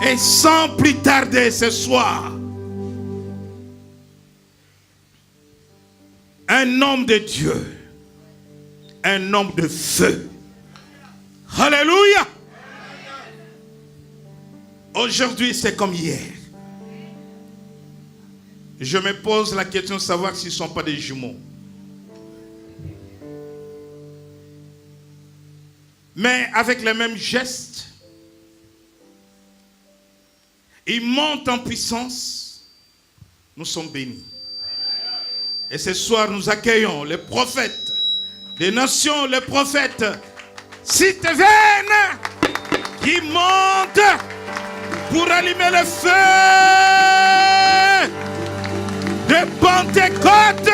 Et sans plus tarder ce soir, un homme de Dieu, un homme de feu. Alléluia. Aujourd'hui, c'est comme hier. Je me pose la question de savoir s'ils ne sont pas des jumeaux. Mais avec les mêmes gestes, ils montent en puissance. Nous sommes bénis. Et ce soir, nous accueillons les prophètes des nations, les prophètes Steven, qui montent pour allumer le feu de Pentecôte.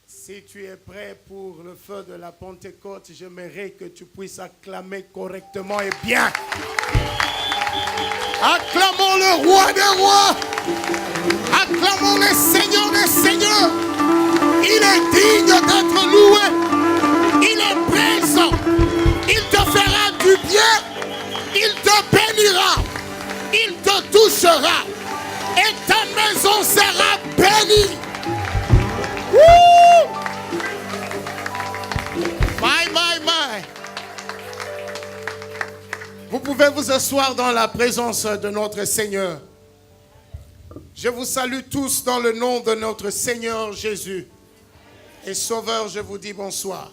Si tu es prêt pour le feu de la Pentecôte, j'aimerais que tu puisses acclamer correctement et bien. Acclamons le roi des rois. Acclamons le Seigneur des seigneurs. Il est digne d'être loué. Il est présent. Il te fera du bien. Il te bénira. Il te touchera. Et ta maison sera bénie. Woo! My. Vous pouvez vous asseoir dans la présence de notre Seigneur. Je vous salue tous dans le nom de notre Seigneur Jésus. Et Sauveur, je vous dis bonsoir.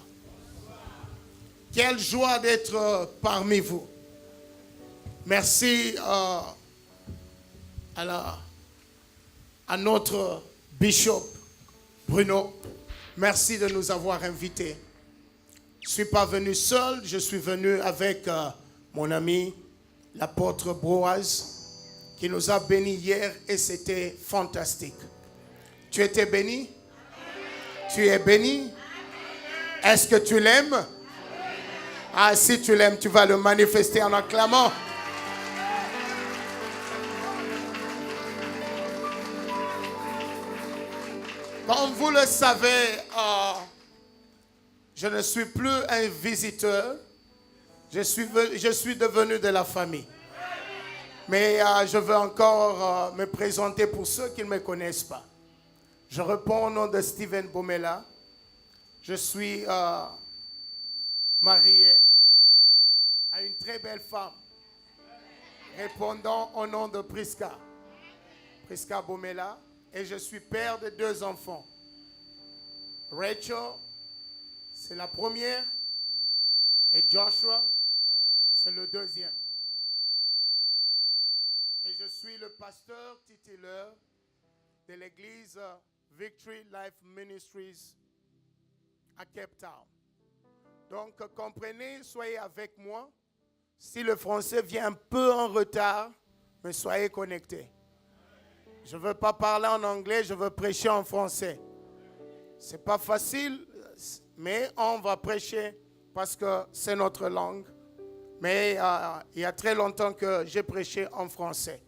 Quelle joie d'être parmi vous. Merci à notre bishop Bruno. Merci de nous avoir invités. Je ne suis pas venu seul, je suis venu avec mon ami, l'apôtre Boaz, qui nous a bénis hier et c'était fantastique. Tu étais béni? Tu es béni? Est-ce que tu l'aimes? Ah, si tu l'aimes, tu vas le manifester en acclamant. Comme vous le savez, je ne suis plus un visiteur. Je suis devenu de la famille. Mais je veux encore me présenter pour ceux qui ne me connaissent pas. Je réponds au nom de Steven Bomela. Je suis marié à une très belle femme. Répondant au nom de Priska Bomela. Et je suis père de 2 enfants. Rachel, c'est la première. Et Joshua, c'est le 2e. Et je suis le pasteur titulaire de l'église Victory Life Ministries à Cape Town. Donc, comprenez, soyez avec moi. Si le français vient un peu en retard, mais soyez connectés. Je ne veux pas parler en anglais, je veux prêcher en français. Ce n'est pas facile, mais on va prêcher parce que c'est notre langue. Mais il y a très longtemps que j'ai prêché en français.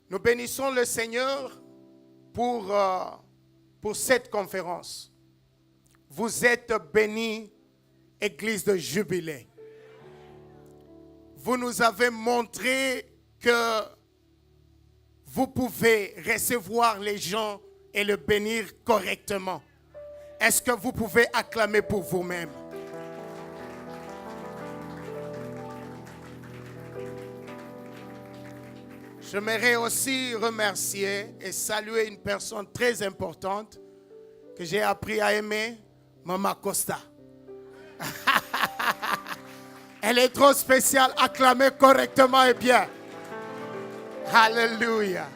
Nous bénissons le Seigneur pour cette conférence. Vous êtes bénis, Église de Jubilé. Vous nous avez montré que vous pouvez recevoir les gens et le bénir correctement. Est-ce que vous pouvez acclamer pour vous-même? J'aimerais aussi remercier et saluer une personne très importante que j'ai appris à aimer, Maman Costa. Elle est trop spéciale, acclamez correctement et bien. Alléluia.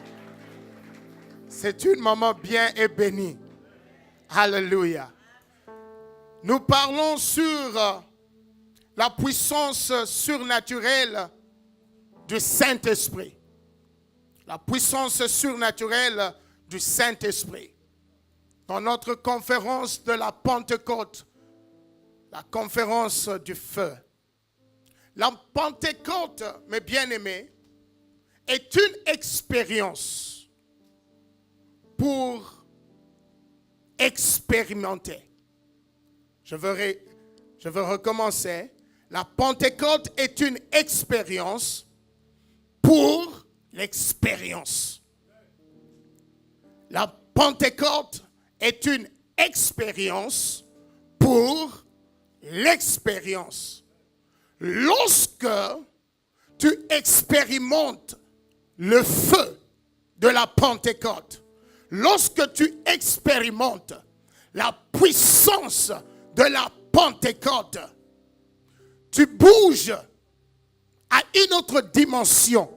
C'est une maman bien et bénie. Alléluia. Nous parlons sur la puissance surnaturelle du Saint-Esprit. La puissance surnaturelle du Saint-Esprit. Dans notre conférence de la Pentecôte, la conférence du feu. La Pentecôte, mes bien-aimés, est une expérience pour expérimenter. Je veux recommencer. La Pentecôte est une expérience pour l'expérience. La Pentecôte est une expérience pour l'expérience. Lorsque tu expérimentes le feu de la Pentecôte, lorsque tu expérimentes la puissance de la Pentecôte, tu bouges à une autre dimension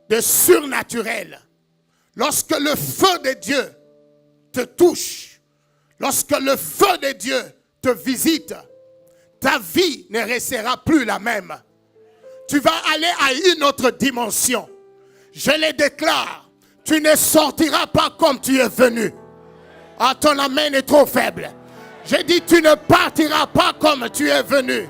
de surnaturel. Lorsque le feu de Dieu te touche, lorsque le feu de Dieu te visite, ta vie ne restera plus la même. Tu vas aller à une autre dimension. Je le déclare, tu ne sortiras pas comme tu es venu. Ah, ton amen est trop faible. J'ai dit, tu ne partiras pas comme tu es venu.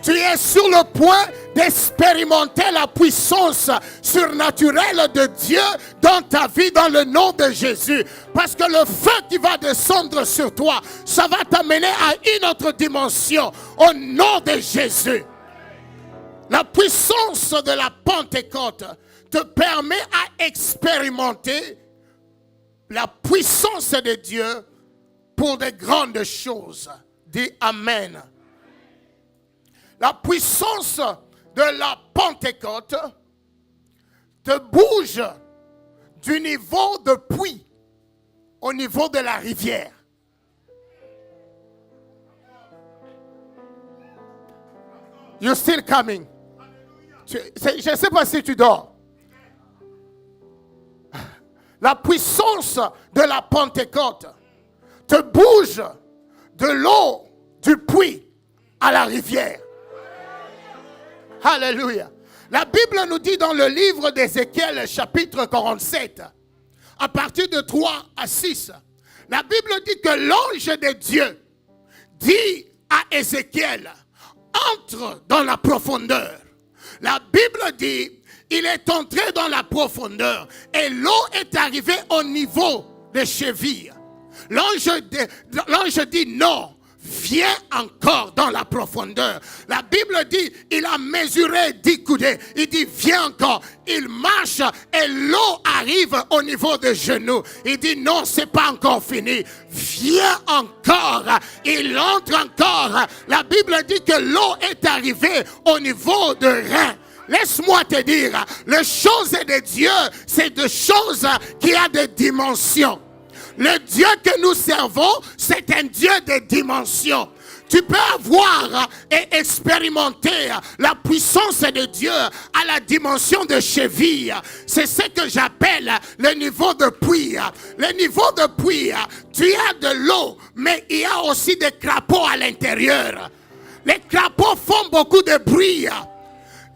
Tu es sur le point d'expérimenter la puissance surnaturelle de Dieu dans ta vie, dans le nom de Jésus. Parce que le feu qui va descendre sur toi, ça va t'amener à une autre dimension au nom de Jésus. La puissance de la Pentecôte te permet à expérimenter la puissance de Dieu pour de grandes choses. Dis Amen. La puissance de la Pentecôte te bouge du niveau de puits au niveau de la rivière. You're still coming. Je ne sais pas si tu dors. La puissance de la Pentecôte te bouge de l'eau du puits à la rivière. Alléluia. La Bible nous dit dans le livre d'Ézéchiel, chapitre 47, à partir de 3 à 6, la Bible dit que l'ange de Dieu dit à Ézéchiel, entre dans la profondeur. La Bible dit, il est entré dans la profondeur et l'eau est arrivée au niveau des chevilles. L'ange dit non. Viens encore dans la profondeur. La Bible dit, il a mesuré 10 coudées. Il dit, viens encore. Il marche et l'eau arrive au niveau des genoux. Il dit, non, c'est pas encore fini. Viens encore. Il entre encore. La Bible dit que l'eau est arrivée au niveau de rein. Laisse-moi te dire, les choses de Dieu, c'est des choses qui ont des dimensions. Le Dieu que nous servons, c'est un Dieu de dimension. Tu peux avoir et expérimenter la puissance de Dieu à la dimension de cheville. C'est ce que j'appelle le niveau de puits. Le niveau de puits, tu as de l'eau, mais il y a aussi des crapauds à l'intérieur. Les crapauds font beaucoup de bruit.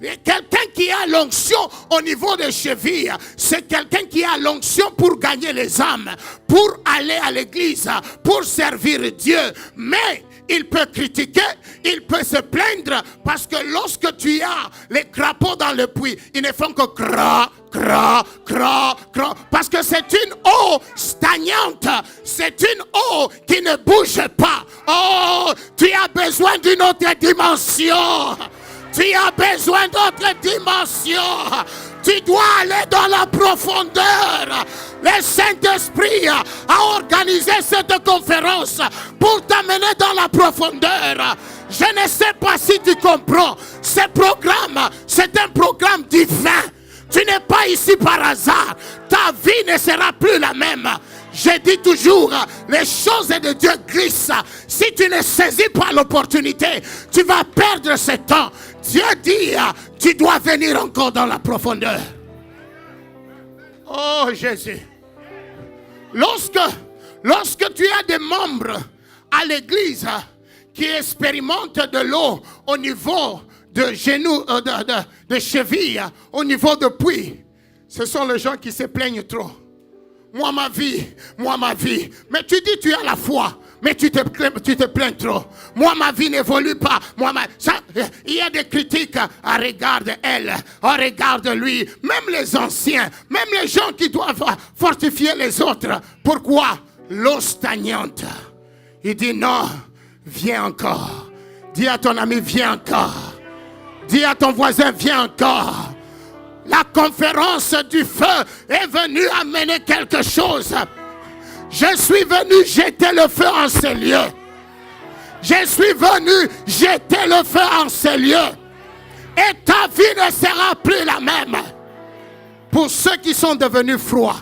Quelqu'un qui a l'onction au niveau des chevilles, c'est quelqu'un qui a l'onction pour gagner les âmes, pour aller à l'église, pour servir Dieu. Mais il peut critiquer, il peut se plaindre, parce que lorsque tu as les crapauds dans le puits, ils ne font que cra, cra, cra, cra, parce que c'est une eau stagnante, c'est une eau qui ne bouge pas. Oh, tu as besoin d'une autre dimension. Tu as besoin d'autre dimension. Tu dois aller dans la profondeur. Le Saint-Esprit a organisé cette conférence pour t'amener dans la profondeur. Je ne sais pas si tu comprends. Ce programme, c'est un programme divin. Tu n'es pas ici par hasard. Ta vie ne sera plus la même. Je dis toujours, les choses de Dieu glissent. Si tu ne saisis pas l'opportunité, tu vas perdre ce temps. Dieu dit, tu dois venir encore dans la profondeur. Oh Jésus. Lorsque tu as des membres à l'église qui expérimentent de l'eau au niveau de genoux, de chevilles, au niveau de puits, ce sont les gens qui se plaignent trop. Moi ma vie. Mais tu dis tu as la foi, mais tu te plains trop. Moi ma vie n'évolue pas. Il y a des critiques. Ah, regarde elle, oh, regarde lui. Même les anciens, même les gens qui doivent fortifier les autres. Pourquoi? l'eau stagnante. Il dit non, viens encore. Dis à ton ami, viens encore. Dis à ton voisin, viens encore. La conférence du feu est venue amener quelque chose. Je suis venu jeter le feu en ces lieux. Je suis venu jeter le feu en ces lieux. Et ta vie ne sera plus la même. Pour ceux qui sont devenus froids,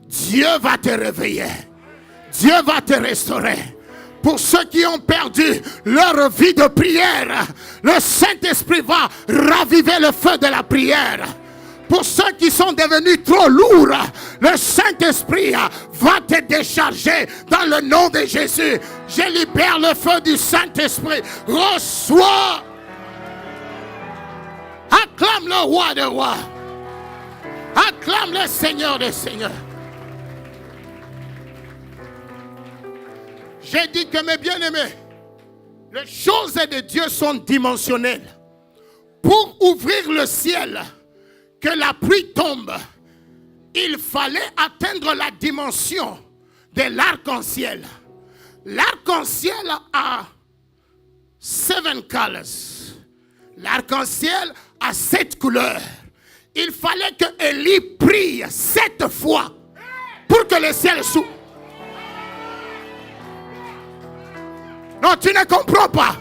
Dieu va te réveiller. Dieu va te restaurer. Pour ceux qui ont perdu leur vie de prière, le Saint-Esprit va raviver le feu de la prière. Pour ceux qui sont devenus trop lourds, le Saint-Esprit va te décharger dans le nom de Jésus. Je libère le feu du Saint-Esprit. Reçois. Acclame le roi des rois. Acclame le Seigneur des seigneurs. J'ai dit que mes bien-aimés, les choses de Dieu sont dimensionnelles. Pour ouvrir le ciel, que la pluie tombe, il fallait atteindre la dimension de l'arc-en-ciel. L'arc-en-ciel a 7 colors. L'arc-en-ciel a 7 couleurs. Il fallait que Élie prie 7 fois pour que le ciel s'ouvre. Non, tu ne comprends pas.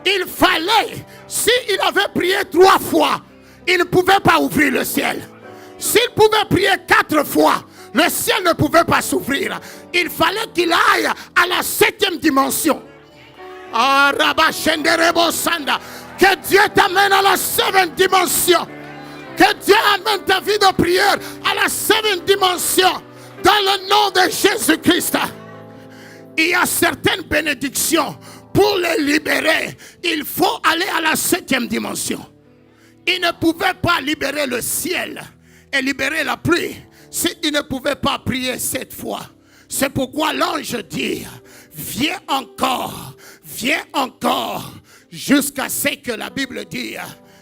Il fallait, s'il avait prié 3 fois, il ne pouvait pas ouvrir le ciel. S'il pouvait prier 4 fois, le ciel ne pouvait pas s'ouvrir. Il fallait qu'il aille à la 7e dimension. Que Dieu t'amène à la 7e dimension. Que Dieu amène ta vie de prière à la 7e dimension. Dans le nom de Jésus-Christ. Il y a certaines bénédictions. Pour les libérer, il faut aller à la 7e dimension. Il ne pouvait pas libérer le ciel et libérer la pluie s'il ne pouvait pas prier 7 fois. C'est pourquoi l'ange dit, viens encore, jusqu'à ce que la Bible dit,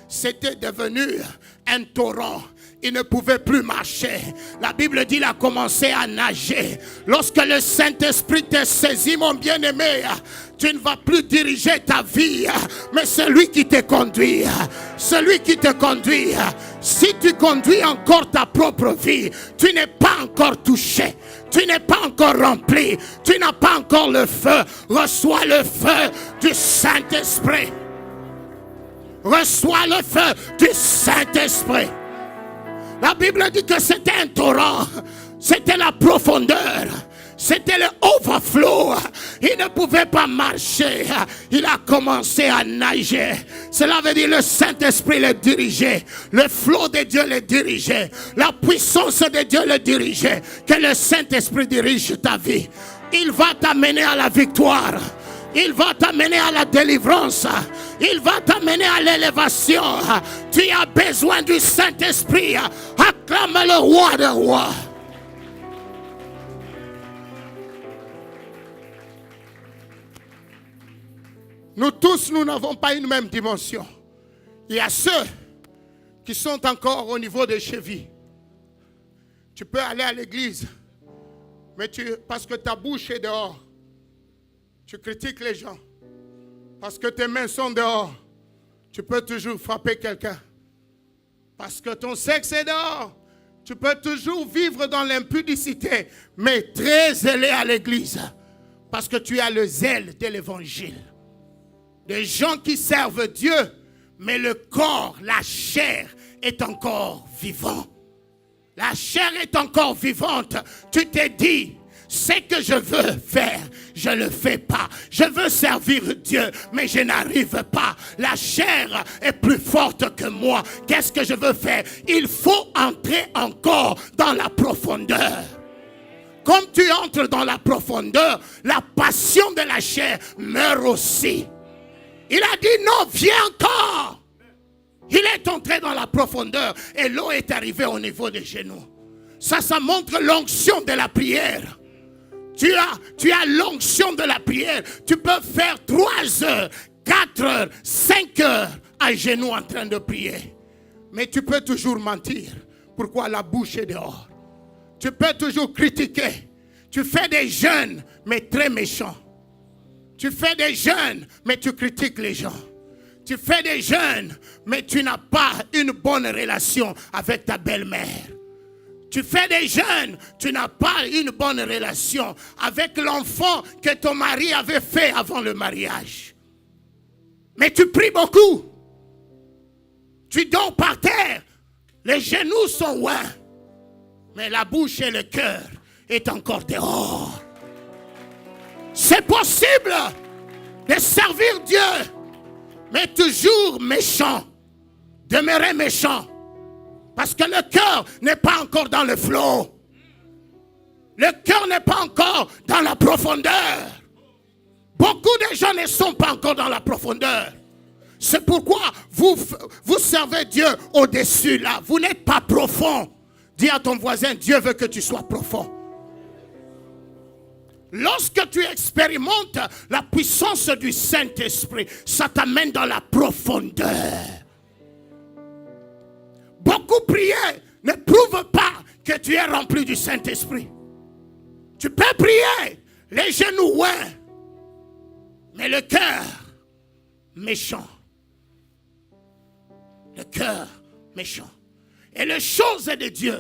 c'était devenu un torrent. Il ne pouvait plus marcher. La Bible dit qu'il a commencé à nager. Lorsque le Saint-Esprit te saisit, mon bien-aimé, tu ne vas plus diriger ta vie, mais c'est lui qui te conduit. Celui qui te conduit. Si tu conduis encore ta propre vie, tu n'es pas encore touché. Tu n'es pas encore rempli. Tu n'as pas encore le feu. Reçois le feu du Saint-Esprit. Reçois le feu du Saint-Esprit. La Bible dit que c'était un torrent. C'était la profondeur. C'était le overflow. Il ne pouvait pas marcher. Il a commencé à nager. Cela veut dire le Saint-Esprit le dirigeait. Le flot de Dieu le dirigeait. La puissance de Dieu le dirigeait. Que le Saint-Esprit dirige ta vie. Il va t'amener à la victoire. Il va t'amener à la délivrance. Il va t'amener à l'élévation. Tu as besoin du Saint-Esprit. Acclame le roi des rois. Nous tous, nous n'avons pas une même dimension. Il y a ceux qui sont encore au niveau des chevilles. Tu peux aller à l'église, mais parce que ta bouche est dehors, tu critiques les gens. Parce que tes mains sont dehors, tu peux toujours frapper quelqu'un. Parce que ton sexe est dehors, tu peux toujours vivre dans l'impudicité, mais très zélé à l'église. Parce que tu as le zèle de l'évangile. Des gens qui servent Dieu, mais le corps, la chair est encore vivant. La chair est encore vivante. Tu te dis, ce que je veux faire, je ne le fais pas. Je veux servir Dieu, mais je n'arrive pas. La chair est plus forte que moi. Qu'est-ce que je veux faire? Il faut entrer encore dans la profondeur. Comme tu entres dans la profondeur, la passion de la chair meurt aussi. Il a dit non, viens encore. Il est entré dans la profondeur et l'eau est arrivée au niveau des genoux. Ça montre l'onction de la prière. Tu as l'onction de la prière. Tu peux faire 3 heures, 4 heures, 5 heures à genoux en train de prier. Mais tu peux toujours mentir. Pourquoi la bouche est dehors? Tu peux toujours critiquer. Tu fais des jeûnes, mais très méchant. Tu fais des jeûnes, mais tu critiques les gens. Tu fais des jeûnes, mais tu n'as pas une bonne relation avec ta belle-mère. Tu fais des jeûnes, tu n'as pas une bonne relation avec l'enfant que ton mari avait fait avant le mariage. Mais tu pries beaucoup. Tu dors par terre. Les genoux sont ouins. Mais la bouche et le cœur est encore dehors. C'est possible de servir Dieu, mais toujours méchant. Demeurer méchant. Parce que le cœur n'est pas encore dans le flot. Le cœur n'est pas encore dans la profondeur. Beaucoup de gens ne sont pas encore dans la profondeur. C'est pourquoi vous servez Dieu au-dessus là. Vous n'êtes pas profond. Dis à ton voisin, Dieu veut que tu sois profond. Lorsque tu expérimentes la puissance du Saint-Esprit, ça t'amène dans la profondeur. Beaucoup prier ne prouve pas que tu es rempli du Saint-Esprit. Tu peux prier, les genoux ouins, mais le cœur méchant. Le cœur méchant. Et les choses de Dieu,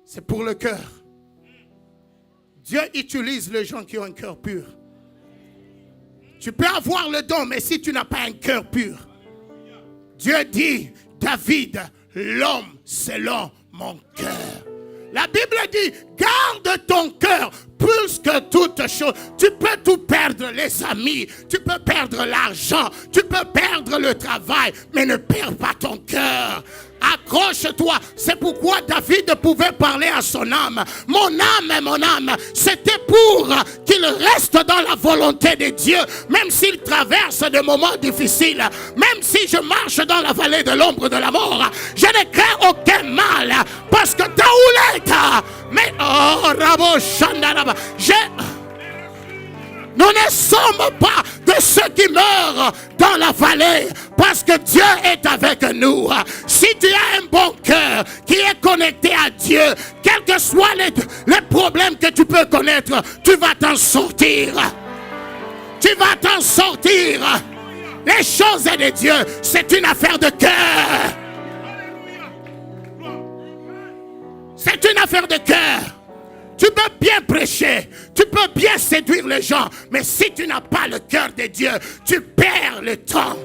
c'est pour le cœur. Dieu utilise les gens qui ont un cœur pur. Tu peux avoir le don, mais si tu n'as pas un cœur pur, Dieu dit, David, l'homme selon mon cœur. La Bible dit, garde ton cœur plus que toute chose. Tu peux tout perdre, les amis. Tu peux perdre l'argent. Tu peux perdre le travail. Mais ne perds pas ton cœur. Accroche-toi. C'est pourquoi David pouvait parler à son âme. Mon âme, c'était pour qu'il reste dans la volonté de Dieu. Même s'il traverse des moments difficiles. Même si je marche dans la vallée de l'ombre de la mort. Je ne crains aucun mal. Parce que Daouleta. Mais oh, Rabo Shandaraba. Nous ne sommes pas de ceux qui meurent dans la vallée parce que Dieu est avec nous. Si tu as un bon cœur qui est connecté à Dieu, quels que soient les problèmes que tu peux connaître, tu vas t'en sortir. Tu vas t'en sortir. Les choses de Dieu, c'est une affaire de cœur. C'est une affaire de cœur. Tu peux bien prêcher, tu peux bien séduire les gens, mais si tu n'as pas le cœur de Dieu, tu perds le temps.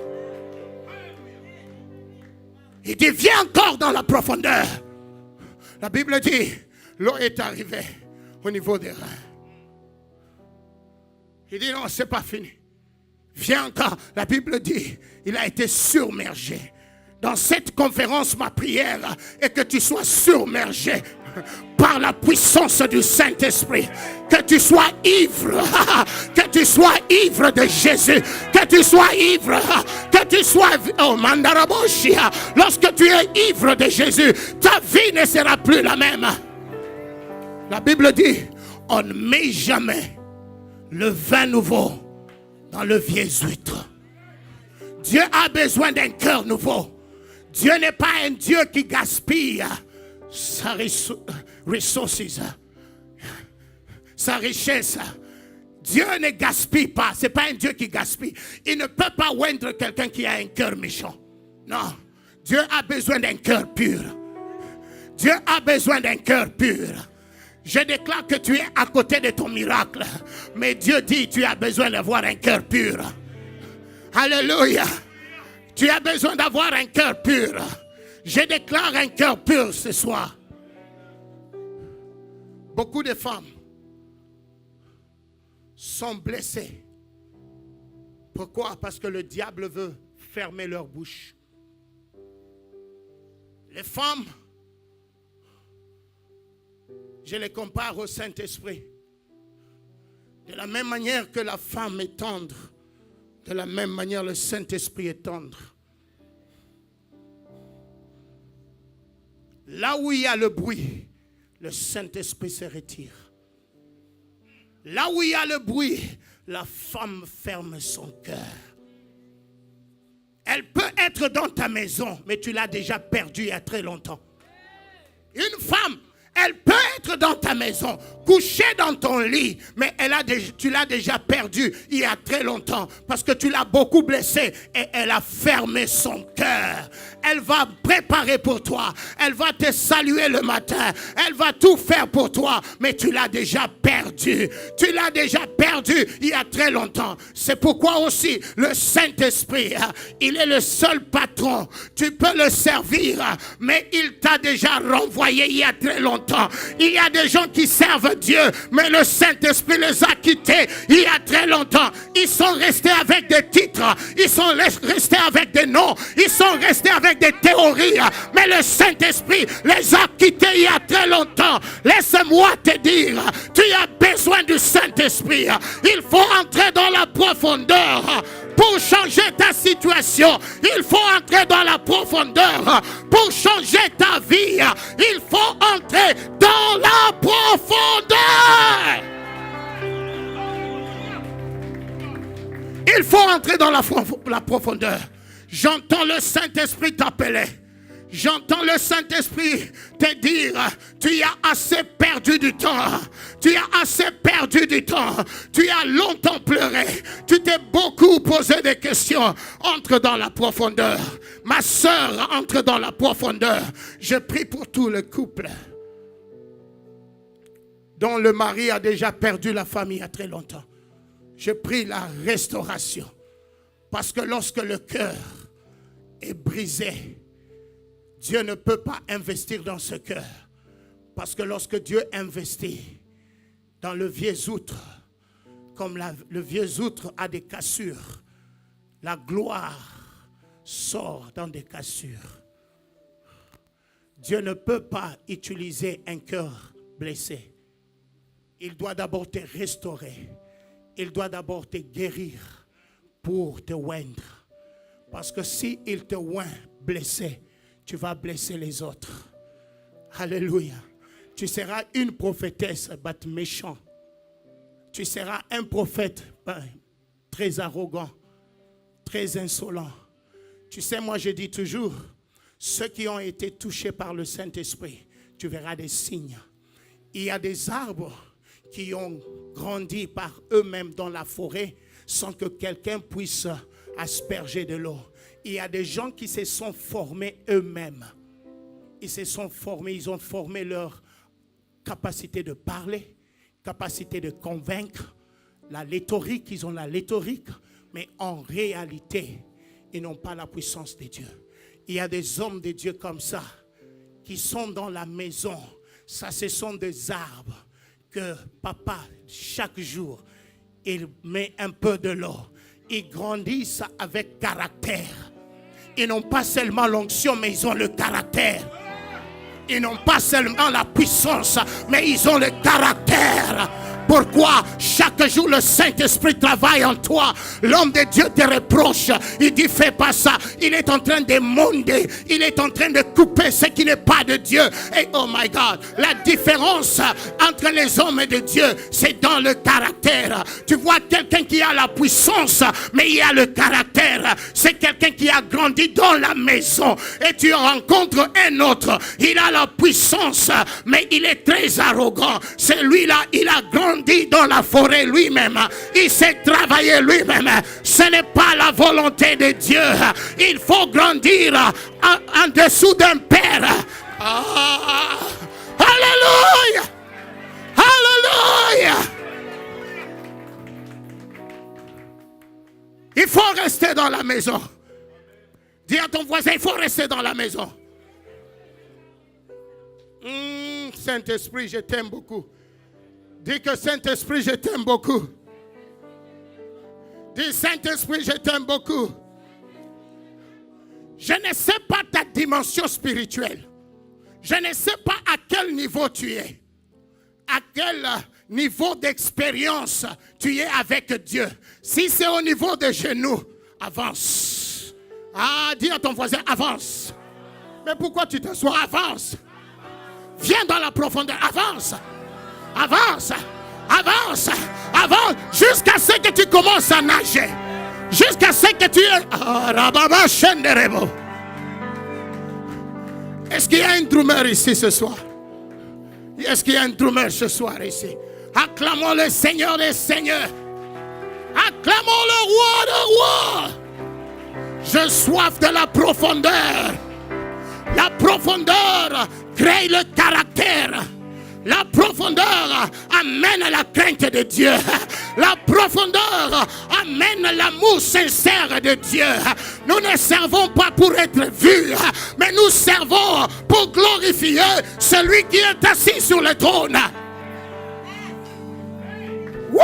Il dit, viens encore dans la profondeur. La Bible dit, l'eau est arrivée au niveau des reins. Il dit, non, c'est pas fini. Viens encore. La Bible dit, il a été submergé. Dans cette conférence, ma prière est que tu sois submergé par la puissance du Saint-Esprit. Que tu sois ivre. Que tu sois ivre de Jésus. Que tu sois ivre. Que tu sois... Oh, Mandaraboshia. Lorsque tu es ivre de Jésus, ta vie ne sera plus la même. La Bible dit, on ne met jamais le vin nouveau dans le vieil huître. Dieu a besoin d'un cœur nouveau. Dieu n'est pas un Dieu qui gaspille sa ressources, sa richesse. Dieu ne gaspille pas. Ce n'est pas un Dieu qui gaspille. Il ne peut pas oindre quelqu'un qui a un cœur méchant. Non. Dieu a besoin d'un cœur pur. Dieu a besoin d'un cœur pur. Je déclare que tu es à côté de ton miracle. Mais Dieu dit tu as besoin d'avoir un cœur pur. Alléluia. Tu as besoin d'avoir un cœur pur. Je déclare un cœur pur ce soir. Beaucoup de femmes sont blessées. Pourquoi? Parce que le diable veut fermer leur bouche. Les femmes, je les compare au Saint-Esprit. De la même manière que la femme est tendre, de la même manière le Saint-Esprit est tendre. Là où il y a le bruit, le Saint-Esprit se retire. Là où il y a le bruit, la femme ferme son cœur. Elle peut être dans ta maison, mais tu l'as déjà perdue il y a très longtemps. Une femme, elle peut être dans ta maison, couchée dans ton lit, mais tu l'as déjà perdue il y a très longtemps parce que tu l'as beaucoup blessée et elle a fermé son cœur. Elle va préparer pour toi, elle va te saluer le matin, elle va tout faire pour toi, mais tu l'as déjà perdue. Tu l'as déjà perdue il y a très longtemps. C'est pourquoi aussi le Saint-Esprit, il est le seul patron. Tu peux le servir, mais il t'a déjà renvoyé il y a très longtemps. Il y a des gens qui servent Dieu, mais le Saint-Esprit les a quittés il y a très longtemps. Ils sont restés avec des titres, ils sont restés avec des noms, ils sont restés avec des théories, mais le Saint-Esprit les a quittés il y a très longtemps. Laisse-moi te dire, tu as besoin du Saint-Esprit. Il faut entrer dans la profondeur pour changer ta situation. Il faut entrer dans la profondeur pour changer ta vie. Il faut entrer dans la profondeur. Il faut entrer dans la profondeur. J'entends le Saint-Esprit t'appeler. J'entends le Saint-Esprit te dire, tu as assez perdu du temps. Tu as assez perdu du temps. Tu as longtemps pleuré. Tu t'es beaucoup posé des questions. Entre dans la profondeur. Ma soeur, entre dans la profondeur. Je prie pour tout le couple dont le mari a déjà perdu la famille il y a très longtemps. Je prie la restauration. Parce que lorsque le cœur est brisé, Dieu ne peut pas investir dans ce cœur. Parce que lorsque Dieu investit dans le vieux outre, comme le vieux outre a des cassures, la gloire sort dans des cassures. Dieu ne peut pas utiliser un cœur blessé. Il doit d'abord te restaurer. Il doit d'abord te guérir pour te oindre. Parce que si il te oint blessé, tu vas blesser les autres. Alléluia. Tu seras une prophétesse, but méchant. Tu seras un prophète très arrogant, très insolent. Tu sais, moi je dis toujours, ceux qui ont été touchés par le Saint-Esprit, tu verras des signes. Il y a des arbres qui ont grandi par eux-mêmes dans la forêt sans que quelqu'un puisse asperger de l'eau. Il y a des gens qui se sont formés eux-mêmes. Ils se sont formés, ils ont formé leur capacité de parler, capacité de convaincre, la rhétorique, ils ont la rhétorique, mais en réalité, ils n'ont pas la puissance de Dieu. Il y a des hommes de Dieu comme ça, qui sont dans la maison. Ça, ce sont des arbres que papa, chaque jour, il met un peu de l'eau. Ils grandissent avec caractère. Ils n'ont pas seulement l'onction, mais ils ont le caractère. Ils n'ont pas seulement la puissance, mais ils ont le caractère. Pourquoi chaque jour le Saint-Esprit travaille en toi? L'homme de Dieu te reproche. Il dit fais pas ça. Il est en train de monder. Il est en train de couper ce qui n'est pas de Dieu. Et oh my God, la différence entre les hommes de Dieu, c'est dans le caractère. Tu vois quelqu'un qui a la puissance, mais il a le caractère. C'est quelqu'un qui a grandi dans la maison. Et tu rencontres un autre. Il a la puissance, mais il est très arrogant. Celui-là, il a grandi dans la forêt lui-même. Il s'est travaillé lui-même. Ce n'est pas la volonté de Dieu. Il faut grandir en dessous d'un père. Alléluia! Alléluia! Il faut rester dans la maison. Dis à ton voisin, il faut rester dans la maison. Saint-Esprit, je t'aime beaucoup. Dis que Saint-Esprit, je t'aime beaucoup. Dis Saint-Esprit, je t'aime beaucoup. Je ne sais pas ta dimension spirituelle. Je ne sais pas à quel niveau tu es. À quel niveau d'expérience tu es avec Dieu. Si c'est au niveau des genoux, avance. Dis à ton voisin, avance. Mais pourquoi tu t'assois? Avance. Viens dans la profondeur, avance. Avance, avance, avance, jusqu'à ce que tu commences à nager. Jusqu'à ce que tu... Est-ce qu'il y a un drummer ici ce soir? Est-ce qu'il y a un drummer ce soir ici? Acclamons le Seigneur des Seigneurs. Acclamons le Roi des Rois. Je soif de la profondeur. La profondeur crée le caractère. La profondeur amène la crainte de Dieu. La profondeur amène l'amour sincère de Dieu. Nous ne servons pas pour être vus, mais nous servons pour glorifier celui qui est assis sur le trône. Woo!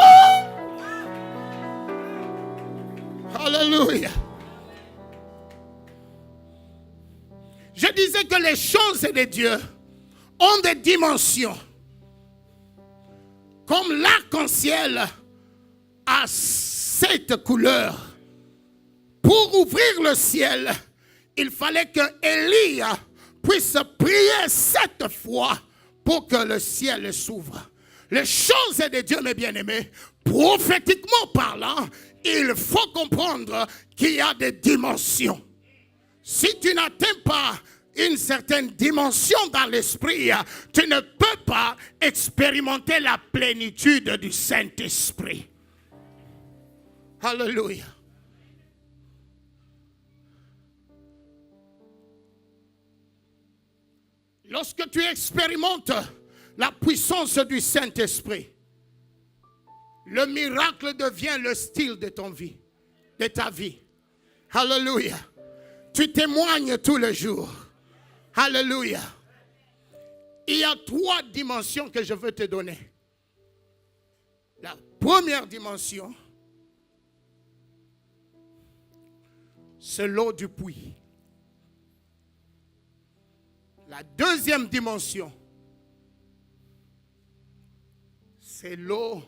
Alléluia. Je disais que les choses de Dieu ont des dimensions. Comme l'arc-en-ciel a 7 couleurs. Pour ouvrir le ciel, il fallait que Élie puisse prier 7 fois pour que le ciel s'ouvre. Les choses de Dieu, mes bien-aimés, prophétiquement parlant, il faut comprendre qu'il y a des dimensions. Si tu n'atteins pas une certaine dimension dans l'esprit, tu ne peux pas expérimenter la plénitude du Saint-Esprit. Alléluia. Lorsque tu expérimentes la puissance du Saint-Esprit, le miracle devient le style de ton vie, de ta vie. Alléluia. Tu témoignes tous les jours. Alléluia. Il y a 3 dimensions que je veux te donner. La première dimension, c'est l'eau du puits. La deuxième dimension, c'est l'eau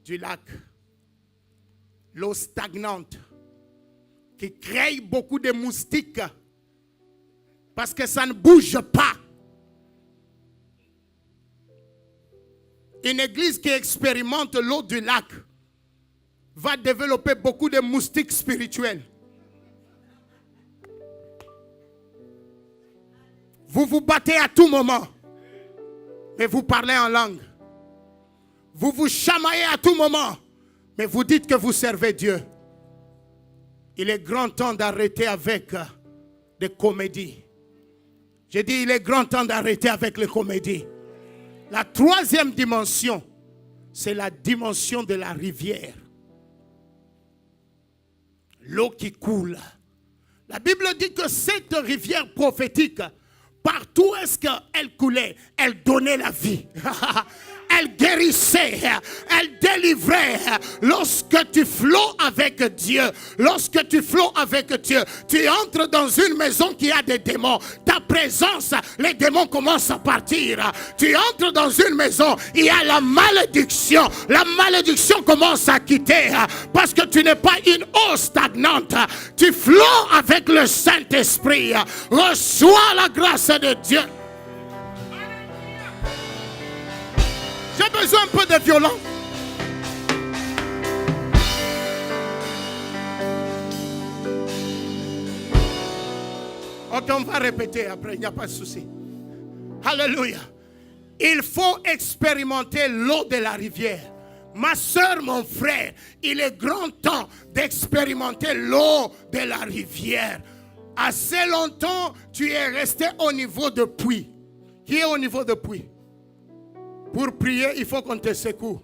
du lac. L'eau stagnante qui crée beaucoup de moustiques parce que ça ne bouge pas. Une église qui expérimente l'eau du lac va développer beaucoup de moustiques spirituels. Vous vous battez à tout moment, mais vous parlez en langue. Vous vous chamaillez à tout moment, mais vous dites que vous servez Dieu. Il est grand temps d'arrêter avec des comédies. J'ai dit, il est grand temps d'arrêter avec les comédies. La troisième dimension, c'est la dimension de la rivière. L'eau qui coule. La Bible dit que cette rivière prophétique, partout où est-ce qu'elle coulait, elle donnait la vie. Elle guérissait, elle délivrait. Lorsque tu flottes avec Dieu, tu entres dans une maison qui a des démons. Ta présence, les démons commencent à partir. Tu entres dans une maison, il y a la malédiction. La malédiction commence à quitter parce que tu n'es pas une eau stagnante. Tu flottes avec le Saint-Esprit. Reçois la grâce de Dieu. J'ai besoin un peu de violence. Ok, on va répéter après, il n'y a pas de souci. Alléluia. Il faut expérimenter l'eau de la rivière. Ma soeur, mon frère, il est grand temps d'expérimenter l'eau de la rivière. Assez longtemps, tu es resté au niveau de puits. Qui est au niveau de puits? Pour prier, il faut qu'on te secoue.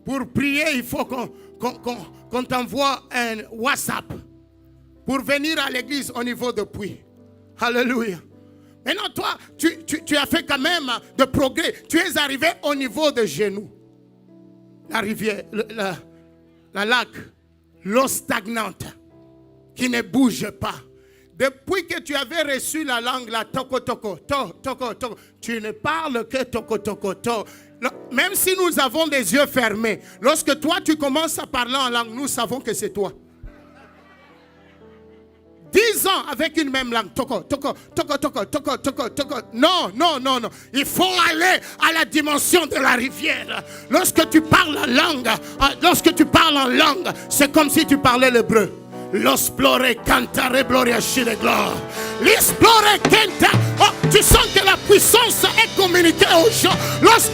Pour prier, il faut qu'on t'envoie un WhatsApp. Pour venir à l'église au niveau de puits. Alléluia. Maintenant, toi, tu as fait quand même de progrès. Tu es arrivé au niveau de genoux. La rivière, la lac, l'eau stagnante qui ne bouge pas. Depuis que tu avais reçu la langue, la toko, tu ne parles que toko. Même si nous avons les yeux fermés, lorsque toi tu commences à parler en langue, nous savons que c'est toi. 10 ans avec une même langue. Toko. Non. Il faut aller à la dimension de la rivière. Lorsque tu parles en langue, c'est comme si tu parlais l'hébreu. L'osplore cantare gloria de gloire. L'isplore canta. Oh, tu sens que la puissance est communiquée aux gens. Lorsque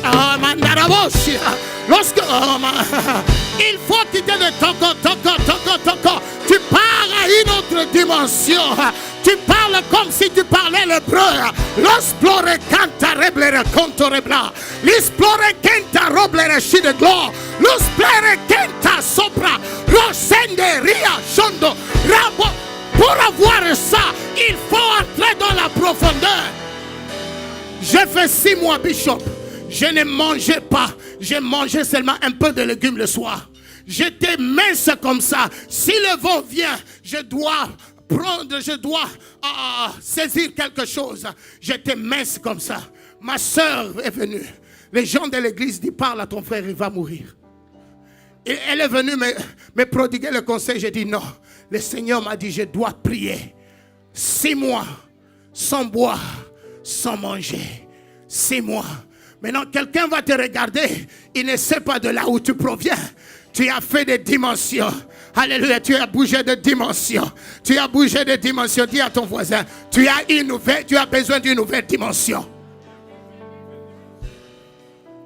il faut quitter le toco. Tu pars à une autre dimension. Tu parles comme si tu parlais l'hébreu. L'osplore canta reblere conto rebla. L'isplore canta roblere de gloire. L'osplore canta sopra. Rosende ria shondo rabo. Pour avoir ça, il faut entrer dans la profondeur. J'ai fait 6 mois, Bishop. Je ne mangeais pas. J'ai mangé seulement un peu de légumes le soir. J'étais mince comme ça. Si le vent vient, je dois saisir quelque chose. J'étais mince comme ça. Ma soeur est venue. Les gens de l'église disent, parle à ton frère, il va mourir. Et elle est venue me prodiguer le conseil. J'ai dit non. Le Seigneur m'a dit, je dois prier. 6 mois sans boire, sans manger. 6 mois. Maintenant, quelqu'un va te regarder. Il ne sait pas de là où tu proviens. Tu as fait des dimensions. Alléluia, tu as bougé de dimension. Tu as bougé de dimension. Dis à ton voisin, tu as besoin d'une nouvelle dimension.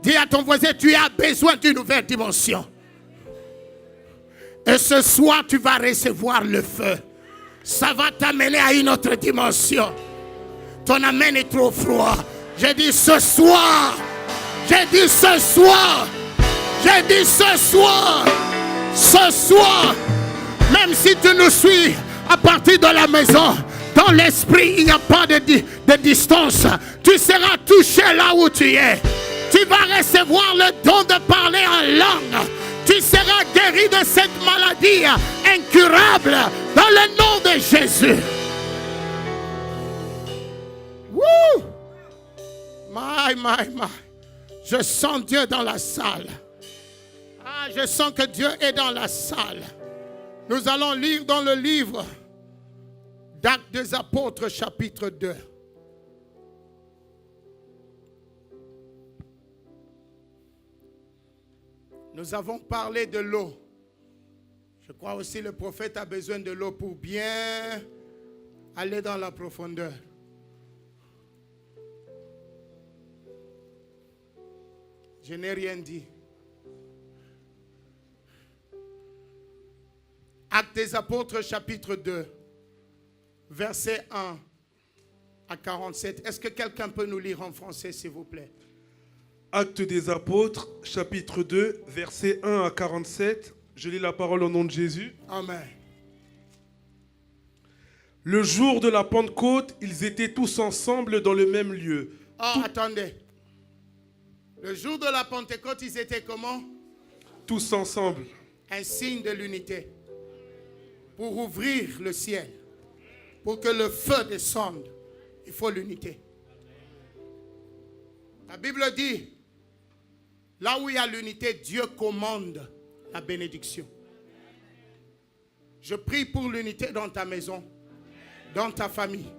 Dis à ton voisin, tu as besoin d'une nouvelle dimension. Et ce soir, tu vas recevoir le feu. Ça va t'amener à une autre dimension. Ton amen est trop froid. J'ai dit ce soir. J'ai dit ce soir. J'ai dit ce soir. Ce soir. Même si tu nous suis à partir de la maison, dans l'esprit, il n'y a pas de distance. Tu seras touché là où tu es. Tu vas recevoir le don de parler en langue. Tu seras guéri de cette maladie incurable dans le nom de Jésus. Woo! My. Je sens Dieu dans la salle. Je sens que Dieu est dans la salle. Nous allons lire dans le livre d'Actes des Apôtres, chapitre 2. Nous avons parlé de l'eau. Je crois aussi le prophète a besoin de l'eau pour bien aller dans la profondeur. Je n'ai rien dit. Actes des Apôtres, chapitre 2, verset 1 à 47. Est-ce que quelqu'un peut nous lire en français, s'il vous plaît? Actes des Apôtres, chapitre 2, versets 1 à 47. Je lis la parole au nom de Jésus. Amen. Le jour de la Pentecôte, ils étaient tous ensemble dans le même lieu. Attendez. Le jour de la Pentecôte, ils étaient comment? Tous ensemble. Un signe de l'unité. Pour ouvrir le ciel. Pour que le feu descende. Il faut l'unité. La Bible dit, là où il y a l'unité, Dieu commande la bénédiction. Je prie pour l'unité dans ta maison, dans ta famille.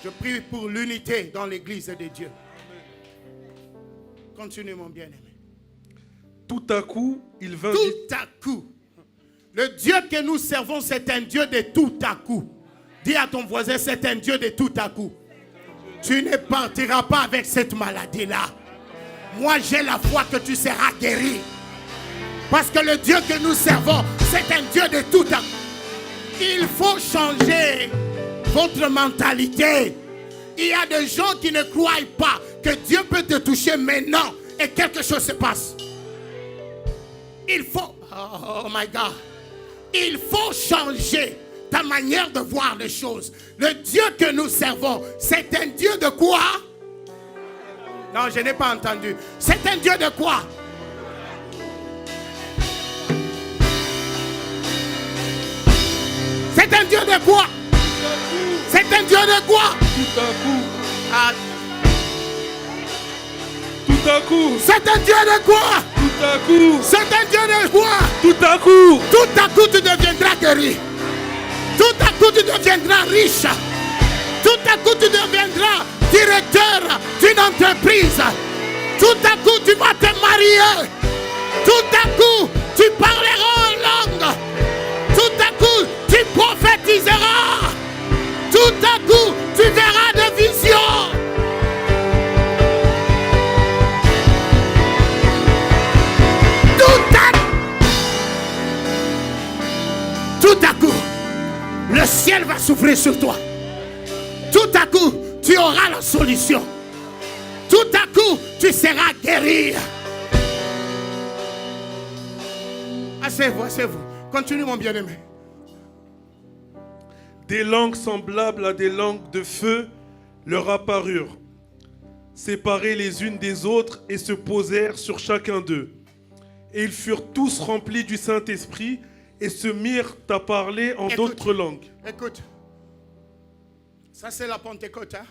Je prie pour l'unité dans l'église de Dieu. Continue, mon bien-aimé. Tout à coup, il vint... Tout à coup. Le Dieu que nous servons, c'est un Dieu de tout à coup. Dis à ton voisin, c'est un Dieu de tout à coup. Tu ne partiras pas avec cette maladie-là. Moi, j'ai la foi que tu seras guéri. Parce que le Dieu que nous servons, c'est un Dieu de tout à coup. Il faut changer votre mentalité. Il y a des gens qui ne croient pas que Dieu peut te toucher maintenant et quelque chose se passe. Il faut, oh my God, il faut changer ta manière de voir les choses. Le Dieu que nous servons, c'est un Dieu de quoi? Non, je n'ai pas entendu. C'est un Dieu de quoi? C'est un Dieu de quoi? C'est un Dieu de quoi? Tout à coup. Tout à coup. C'est un Dieu de quoi? Tout à coup. C'est un Dieu de quoi? Tout à coup. Tout à coup, tu deviendras guéri. Tout à coup, tu deviendras riche. Tout à coup, tu deviendras directeur d'une entreprise. Tout à coup, tu vas te marier. Tout à coup, tu parleras en langue. Tout à coup, tu ciel va s'ouvrir sur toi. Tout à coup, tu auras la solution. Tout à coup, tu seras guéri. Asseyez-vous, asseyez-vous. Continue, mon bien-aimé. Des langues semblables à des langues de feu leur apparurent, séparées les unes des autres, et se posèrent sur chacun d'eux. Et ils furent tous remplis du Saint-Esprit et se mirent à parler en d'autres langues. Écoute, ça c'est la Pentecôte, hein?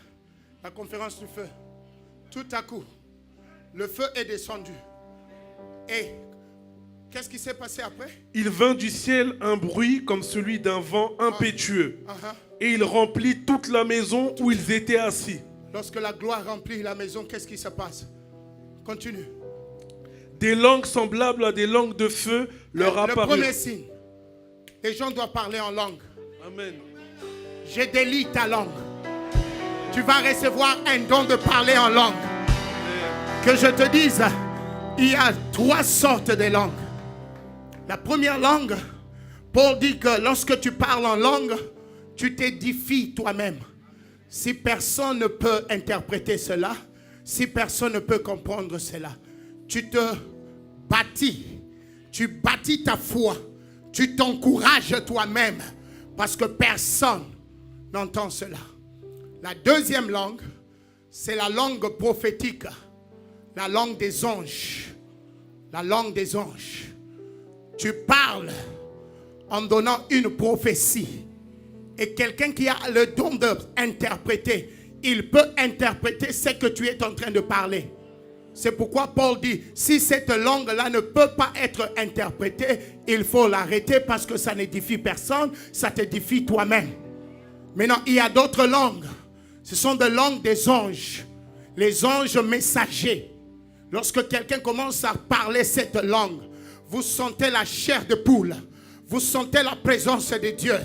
La conférence du feu. Tout à coup, le feu est descendu. Et qu'est-ce qui s'est passé après? Il vint du ciel un bruit comme celui d'un vent impétueux. Et il remplit toute la maison où ils étaient assis. Lorsque la gloire remplit la maison, qu'est-ce qui se passe? Continue. Des langues semblables à des langues de feu leur apparurent. Le premier signe, les gens doivent parler en langue. Amen. Je délie ta langue. Tu vas recevoir un don de parler en langue. Que je te dise, il y a 3 sortes de langues. La première langue, Paul dit que lorsque tu parles en langue, tu t'édifies toi-même. Si personne ne peut interpréter cela, si personne ne peut comprendre cela, tu te bâtis, tu bâtis ta foi, tu t'encourages toi-même parce que personne n'entend cela. La deuxième langue, c'est la langue prophétique, la langue des anges. La langue des anges. Tu parles en donnant une prophétie. Et quelqu'un qui a le don d'interpréter, il peut interpréter ce que tu es en train de parler. C'est pourquoi Paul dit, si cette langue-là ne peut pas être interprétée, il faut l'arrêter parce que ça n'édifie personne, ça t'édifie toi-même. Maintenant, il y a d'autres langues. Ce sont des langues des anges. Les anges messagers. Lorsque quelqu'un commence à parler cette langue, vous sentez la chair de poule. Vous sentez la présence de Dieu.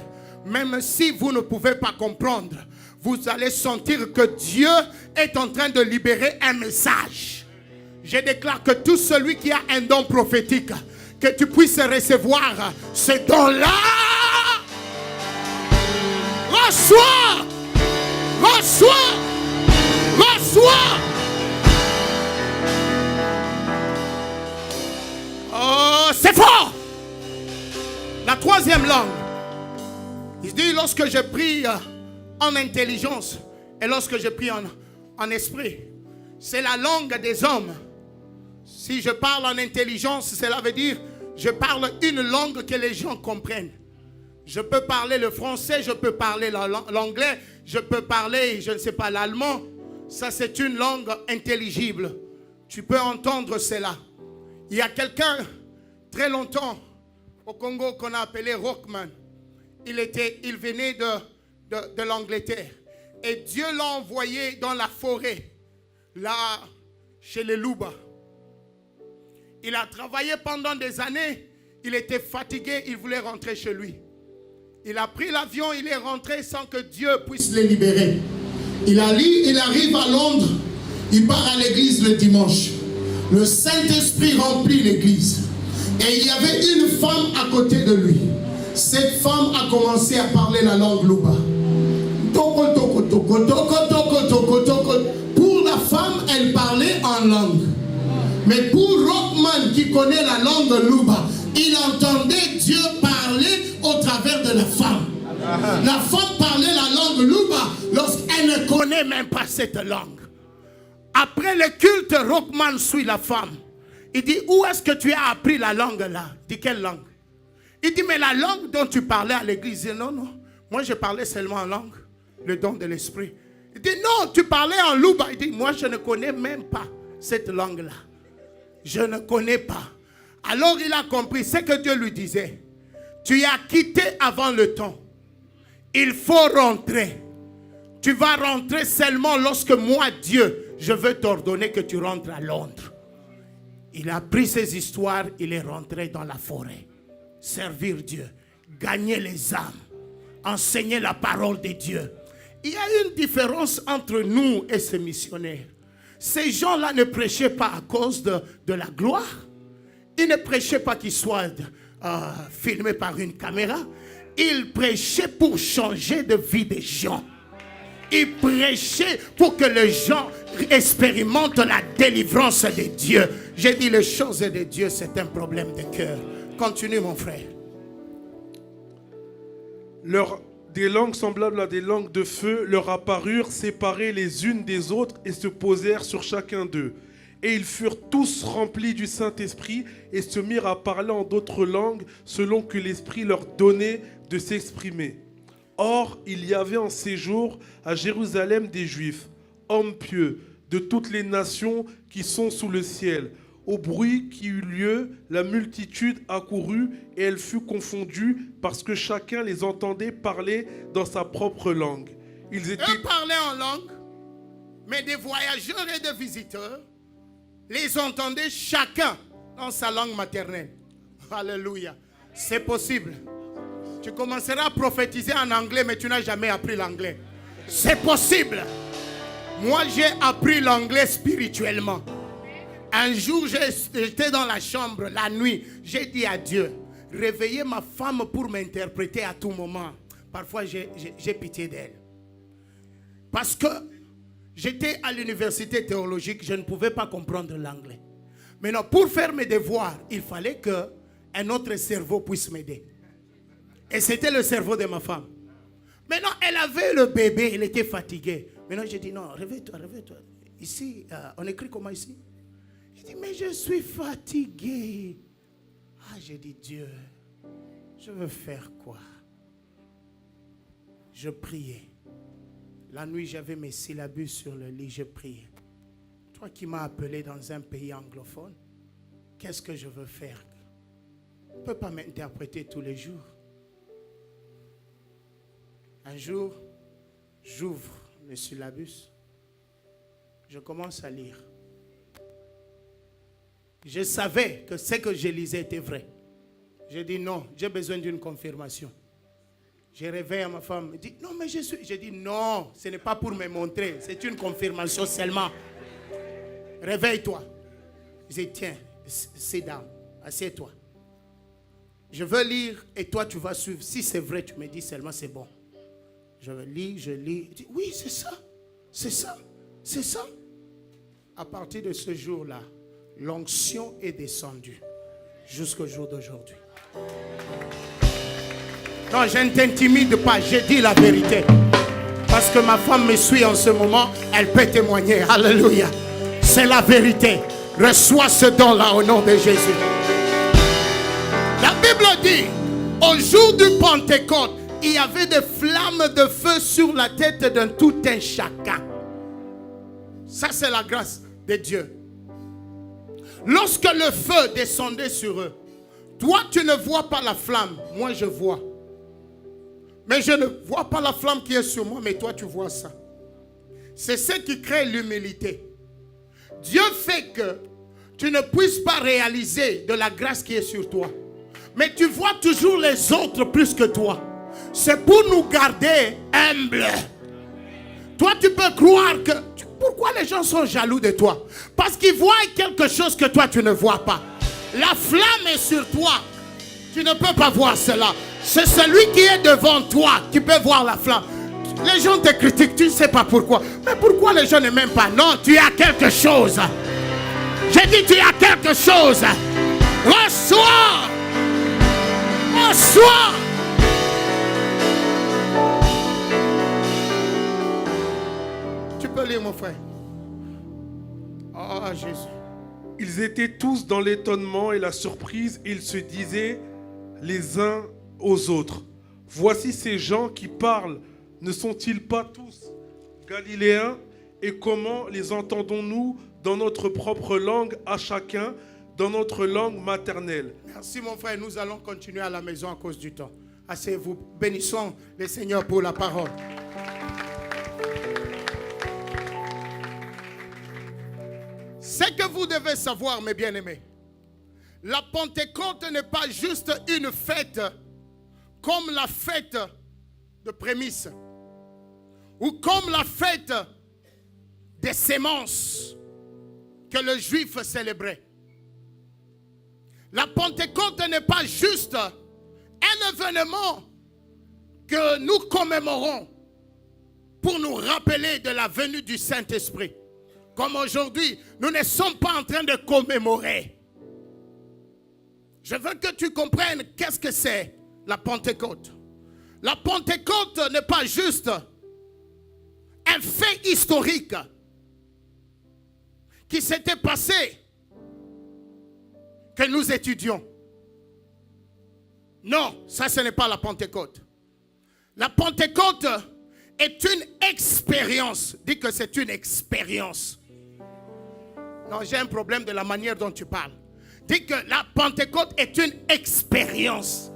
Même si vous ne pouvez pas comprendre, vous allez sentir que Dieu est en train de libérer un message. Je déclare que tout celui qui a un don prophétique, que tu puisses recevoir ce don-là. Reçois! Reçois! Reçois! Oh, c'est fort! La troisième langue. Il dit, lorsque je prie en intelligence et lorsque je prie en esprit, c'est la langue des hommes. Si je parle en intelligence, cela veut dire je parle une langue que les gens comprennent. Je peux parler le français, je peux parler l'anglais, je peux parler, je ne sais pas, l'allemand. Ça, c'est une langue intelligible. Tu peux entendre cela. Il y a quelqu'un, très longtemps, au Congo, qu'on a appelé Rockman. Il venait de l'Angleterre. Et Dieu l'a envoyé dans la forêt, là, chez les Louba. Il a travaillé pendant des années. Il était fatigué, il voulait rentrer chez lui. Il a pris l'avion, il est rentré sans que Dieu puisse le libérer. Il arrive à Londres, il part à l'église le dimanche. Le Saint-Esprit remplit l'église. Et il y avait une femme à côté de lui. Cette femme a commencé à parler la langue Louba. Toko, toko, toko, toko, toko, toko, toko. Pour la femme, elle parlait en langue. Mais pour Rockman qui connaît la langue Louba, il entendait Dieu parler au travers de la femme. La femme parlait la langue Louba lorsqu'elle ne connaît même pas cette langue. Après le culte, Rockman suit la femme. Il dit, où est-ce que tu as appris la langue là? Il dit, quelle langue? Il dit, mais la langue dont tu parlais à l'église. Il dit, non, non, moi je parlais seulement en langue, le don de l'esprit. Il dit, non, tu parlais en Louba. Il dit, moi je ne connais même pas cette langue-là. Je ne connais pas. Alors il a compris ce que Dieu lui disait. Tu as quitté avant le temps. Il faut rentrer. Tu vas rentrer seulement lorsque moi, Dieu, je veux t'ordonner que tu rentres à Londres. Il a pris ses histoires, il est rentré dans la forêt. Servir Dieu, gagner les âmes, enseigner la parole de Dieu. Il y a une différence entre nous et ces missionnaires. Ces gens-là ne prêchaient pas à cause de la gloire. Ils ne prêchaient pas qu'ils soient filmés par une caméra. Il prêchait pour changer de vie des gens. Il prêchait pour que les gens expérimentent la délivrance de Dieu. J'ai dit les choses de Dieu, c'est un problème de cœur. Continue mon frère. Des langues semblables à des langues de feu leur apparurent séparées les unes des autres et se posèrent sur chacun d'eux. Et ils furent tous remplis du Saint-Esprit et se mirent à parler en d'autres langues selon que l'Esprit leur donnait de s'exprimer. Or, il y avait en séjour à Jérusalem des Juifs, hommes pieux, de toutes les nations qui sont sous le ciel. Au bruit qui eut lieu, la multitude accourut et elle fut confondue parce que chacun les entendait parler dans sa propre langue. Eux parlaient en langue, mais des voyageurs et des visiteurs les entendaient chacun dans sa langue maternelle. Alléluia. C'est possible. Tu commenceras à prophétiser en anglais, mais tu n'as jamais appris l'anglais. C'est possible. Moi, j'ai appris l'anglais spirituellement. Un jour, j'étais dans la chambre, la nuit. J'ai dit à Dieu, réveillez ma femme pour m'interpréter à tout moment. Parfois, j'ai pitié d'elle. Parce que j'étais à l'université théologique, je ne pouvais pas comprendre l'anglais. Maintenant, pour faire mes devoirs, il fallait qu'un autre cerveau puisse m'aider. Et c'était le cerveau de ma femme. Maintenant, elle avait le bébé, elle était fatiguée. Maintenant, j'ai dit, non, réveille-toi, réveille-toi. Ici, on écrit comment ici? J'ai dit, mais je suis fatigué. Ah, j'ai dit, Dieu, je veux faire quoi? Je priais. La nuit, j'avais mes syllabus sur le lit, je priais. Toi qui m'as appelé dans un pays anglophone, qu'est-ce que je veux faire? On ne peut pas m'interpréter tous les jours. Un jour, j'ouvre le syllabus. Je commence à lire. Je savais que ce que je lisais était vrai. J'ai dit non, j'ai besoin d'une confirmation. Je réveille à ma femme. Elle dit non, mais je suis. J'ai dit non, ce n'est pas pour me montrer. C'est une confirmation seulement. Réveille-toi. J'ai dit tiens, sit down. Assieds-toi. Je veux lire et toi tu vas suivre. Si c'est vrai, tu me dis seulement c'est bon. Je lis, je lis. Je dis, oui, c'est ça. C'est ça. C'est ça. À partir de ce jour-là, l'onction est descendue jusqu'au jour d'aujourd'hui. Non, je ne t'intimide pas. Je dis la vérité. Parce que ma femme me suit en ce moment. Elle peut témoigner. Alléluia. C'est la vérité. Reçois ce don-là au nom de Jésus. La Bible dit, au jour du Pentecôte, il y avait des flammes de feu sur la tête d'un tout un chacun. Ça, c'est la grâce de Dieu. Lorsque le feu descendait sur eux, toi, tu ne vois pas la flamme. Moi, je vois. Mais je ne vois pas la flamme qui est sur moi, mais toi, tu vois ça. C'est ce qui crée l'humilité. Dieu fait que tu ne puisses pas réaliser de la grâce qui est sur toi. Mais tu vois toujours les autres plus que toi. C'est pour nous garder humbles. Toi, tu peux croire que... Pourquoi les gens sont jaloux de toi? Parce qu'ils voient quelque chose que toi, tu ne vois pas. La flamme est sur toi. Tu ne peux pas voir cela. C'est celui qui est devant toi qui peut voir la flamme. Les gens te critiquent, tu ne sais pas pourquoi. Mais pourquoi les gens ne m'aiment pas? Non, tu as quelque chose. J'ai dit, tu as quelque chose. Reçois. Reçois. Tu peux lire, mon frère. Oh, Jésus. Ils étaient tous dans l'étonnement et la surprise. Ils se disaient les uns aux autres, voici ces gens qui parlent, ne sont-ils pas tous galiléens? Et comment les entendons-nous dans notre propre langue à chacun, dans notre langue maternelle? Merci mon frère, nous allons continuer à la maison à cause du temps. Asseyez-vous, bénissons le Seigneur pour la parole. Ce que vous devez savoir, mes bien-aimés, la Pentecôte n'est pas juste une fête comme la fête de prémices ou comme la fête des semences que le juif célébrait. La Pentecôte n'est pas juste un événement que nous commémorons pour nous rappeler de la venue du Saint-Esprit. Comme aujourd'hui, nous ne sommes pas en train de commémorer. Je veux que tu comprennes qu'est-ce que c'est la Pentecôte. La Pentecôte n'est pas juste un fait historique qui s'était passé, que nous étudions. Non, ça ce n'est pas la Pentecôte. La Pentecôte est une expérience. Dis que c'est une expérience. Non, j'ai un problème de la manière dont tu parles. Dis que la Pentecôte est une expérience.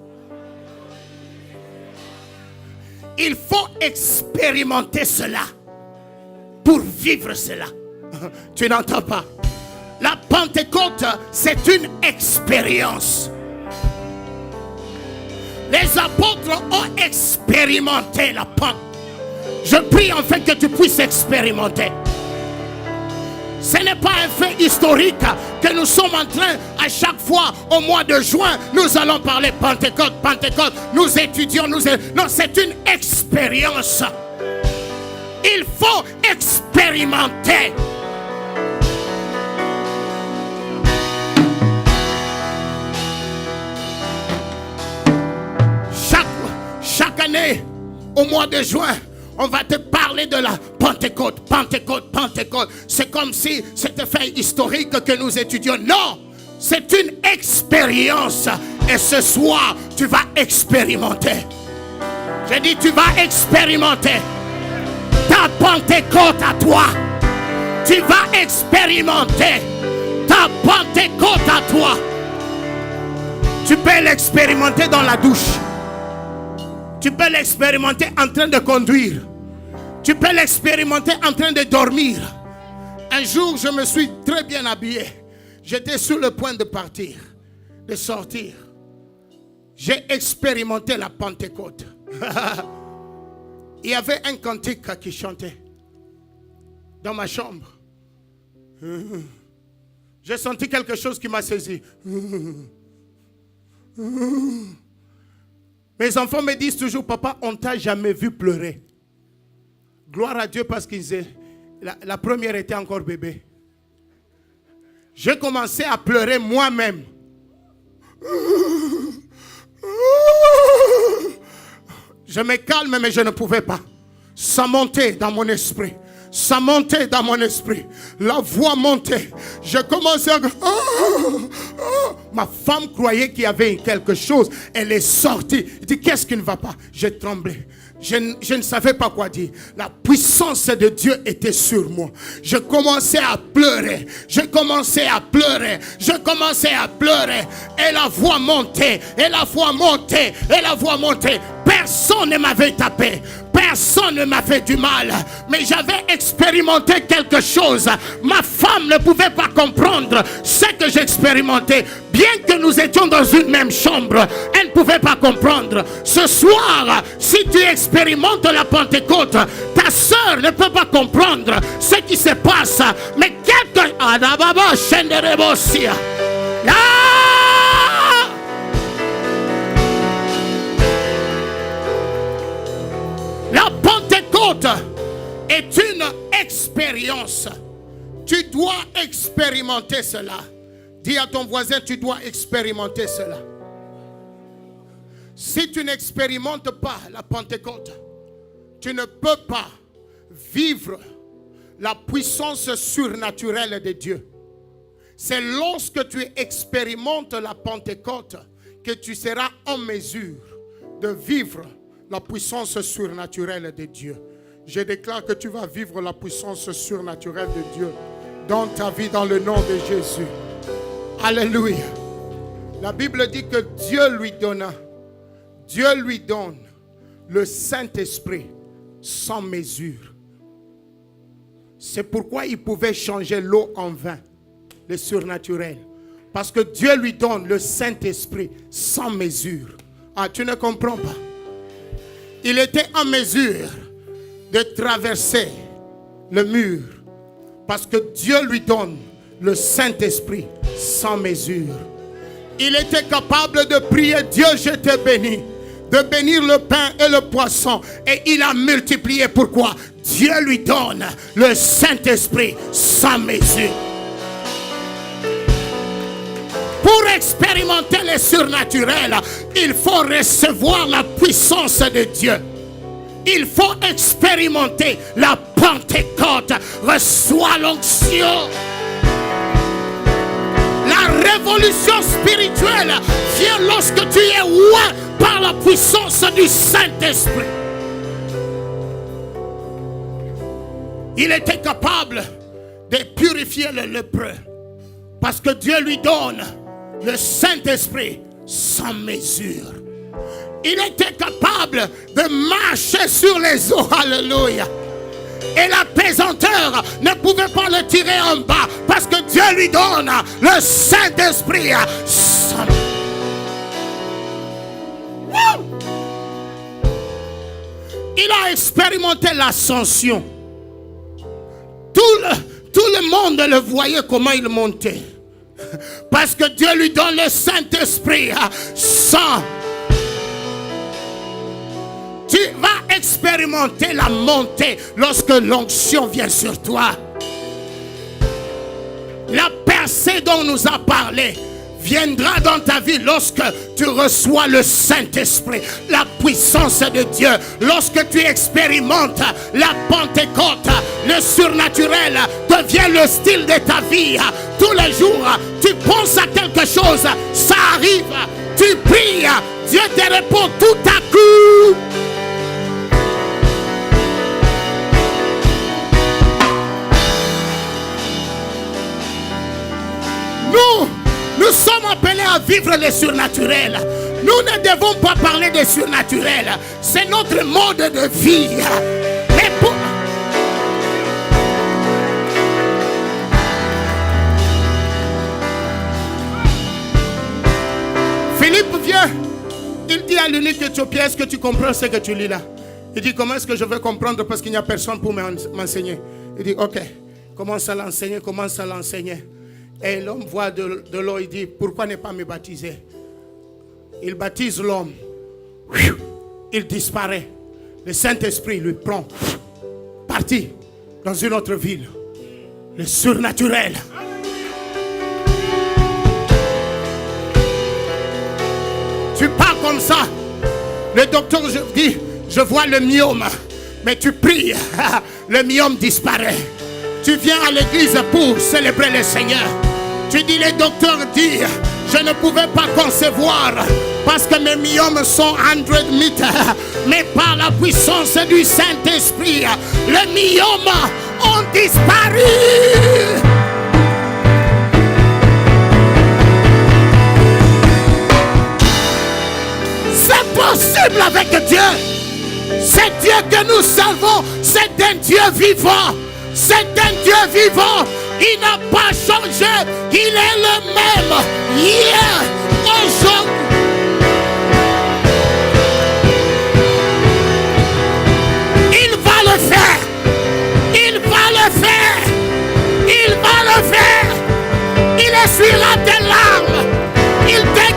Il faut expérimenter cela pour vivre cela. Tu n'entends pas? La Pentecôte, c'est une expérience. Les apôtres ont expérimenté la Pentecôte. Je prie en fait que tu puisses expérimenter. Ce n'est pas un fait historique que nous sommes en train, à chaque fois au mois de juin, nous allons parler Pentecôte, Pentecôte, nous étudions, non, c'est une expérience. Il faut expérimenter. Chaque année, au mois de juin, on va te parler de la Pentecôte, Pentecôte, Pentecôte. C'est comme si c'était fait historique que nous étudions. Non, c'est une expérience. Et ce soir, tu vas expérimenter. J'ai dit, tu vas expérimenter ta Pentecôte à toi. Tu vas expérimenter ta Pentecôte à toi. Tu peux l'expérimenter dans la douche. Tu peux l'expérimenter en train de conduire. Tu peux l'expérimenter en train de dormir. Un jour, je me suis très bien habillé. J'étais sur le point de partir, de sortir. J'ai expérimenté la Pentecôte. Il y avait un cantique qui chantait dans ma chambre. J'ai senti quelque chose qui m'a saisi. Mes enfants me disent toujours, papa, on t'a jamais vu pleurer. Gloire à Dieu parce qu'ils la première était encore bébé. J'ai commencé à pleurer moi-même. Je me calme, mais je ne pouvais pas. Ça montait dans mon esprit. Ça montait dans mon esprit. La voix montait. Je commençais à... Ma femme croyait qu'il y avait quelque chose. Elle est sortie. Elle dit, qu'est-ce qui ne va pas? J'ai tremblé. Je ne savais pas quoi dire. La puissance de Dieu était sur moi. Je commençais à pleurer. Je commençais à pleurer. Je commençais à pleurer. Et la voix montait. Et la voix montait. Et la voix montait. Personne ne m'avait tapé. Personne ne m'a fait du mal. Mais j'avais expérimenté quelque chose. Ma femme ne pouvait pas comprendre ce que j'expérimentais. Bien que nous étions dans une même chambre, elle ne pouvait pas comprendre. Ce soir, si tu expérimentes la Pentecôte, ta soeur ne peut pas comprendre ce qui se passe. Mais quelqu'un... La Pentecôte est une expérience. Tu dois expérimenter cela. Dis à ton voisin, tu dois expérimenter cela. Si tu n'expérimentes pas la Pentecôte, tu ne peux pas vivre la puissance surnaturelle de Dieu. C'est lorsque tu expérimentes la Pentecôte que tu seras en mesure de vivre la puissance surnaturelle de Dieu. Je déclare que tu vas vivre la puissance surnaturelle de Dieu dans ta vie, dans le nom de Jésus. Alléluia. La Bible dit que Dieu lui donne le Saint-Esprit sans mesure. C'est pourquoi il pouvait changer l'eau en vin, le surnaturel. Parce que Dieu lui donne le Saint-Esprit sans mesure. Ah, tu ne comprends pas? Il était en mesure de traverser le mur parce que Dieu lui donne le Saint-Esprit sans mesure. Il était capable de prier, Dieu, je te bénis. de bénir le pain et le poisson. Et il a multiplié. Pourquoi? Dieu lui donne le Saint-Esprit sans mesure. Pour expérimenter le surnaturel, il faut recevoir la puissance de Dieu. Il faut expérimenter la Pentecôte. Reçois l'onction. La révolution spirituelle vient lorsque tu es oint par la puissance du Saint-Esprit. Il était capable de purifier le lépreux parce que Dieu lui donne le Saint-Esprit sans mesure. Il était capable de marcher sur les eaux. Alléluia. Et la pesanteur ne pouvait pas le tirer en bas parce que Dieu lui donne le Saint-Esprit sans mesure. Il a expérimenté l'ascension. Tout le monde le voyait comment il montait. Parce que Dieu lui donne le Saint-Esprit sans. Tu vas expérimenter la montée lorsque l'onction vient sur toi. La percée dont on nous a parlé viendra dans ta vie lorsque tu reçois le Saint-Esprit, la puissance de Dieu. Lorsque tu expérimentes la Pentecôte, le surnaturel devient le style de ta vie. Tous les jours, tu penses à quelque chose, ça arrive, tu pries, Dieu te répond tout à coup. Nous sommes appelés à vivre le surnaturel. Nous ne devons pas parler de surnaturel. C'est notre mode de vie. Mais pour... Philippe vient. Il dit à l'unique Éthiopien, est-ce que tu comprends ce que tu lis là? Il dit, comment est-ce que je vais comprendre parce qu'il n'y a personne pour m'enseigner? Il dit, ok, commence à l'enseigner. Et l'homme voit de l'eau, il dit, pourquoi ne pas me baptiser? Il baptise l'homme. Il disparaît. Le Saint-Esprit lui prend. Parti dans une autre ville. Le surnaturel. Tu pars comme ça. Le docteur dit, je vois le myome. Mais tu pries. Le myome disparaît. Tu viens à l'église pour célébrer le Seigneur. Tu dis, le docteur dit, je ne pouvais pas concevoir parce que mes myomes sont 100 mètres. Mais par la puissance du Saint-Esprit, les myomes ont disparu. C'est possible avec Dieu. C'est Dieu que nous servons. C'est un Dieu vivant. C'est un Dieu vivant. Il n'a pas changé. Il est le même. Hier, aujourd'hui. Il va le faire. Il va le faire. Il va le faire. Il essuiera tes larmes. Il t'aide.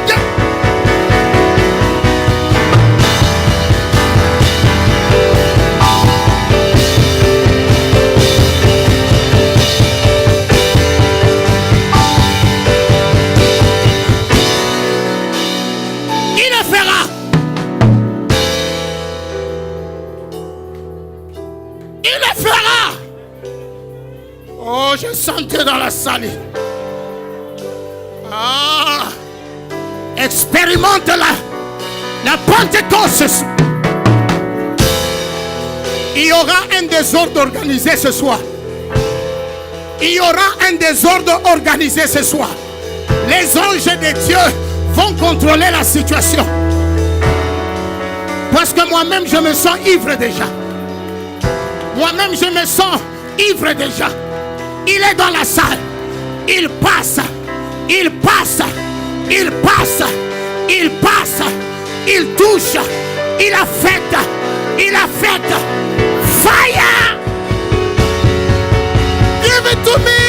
Oh, je sentais dans la salle. Ah, expérimente la Pentecôte ce soir. Il y aura un désordre organisé ce soir. Il y aura un désordre organisé ce soir. Les anges de Dieu vont contrôler la situation. Parce que moi-même je me sens ivre déjà. Moi-même je me sens ivre déjà. Il est dans la salle. Il passe. Il passe. Il passe. Il passe. Il touche. Il affecte. Il affecte. Fire. Give it to me.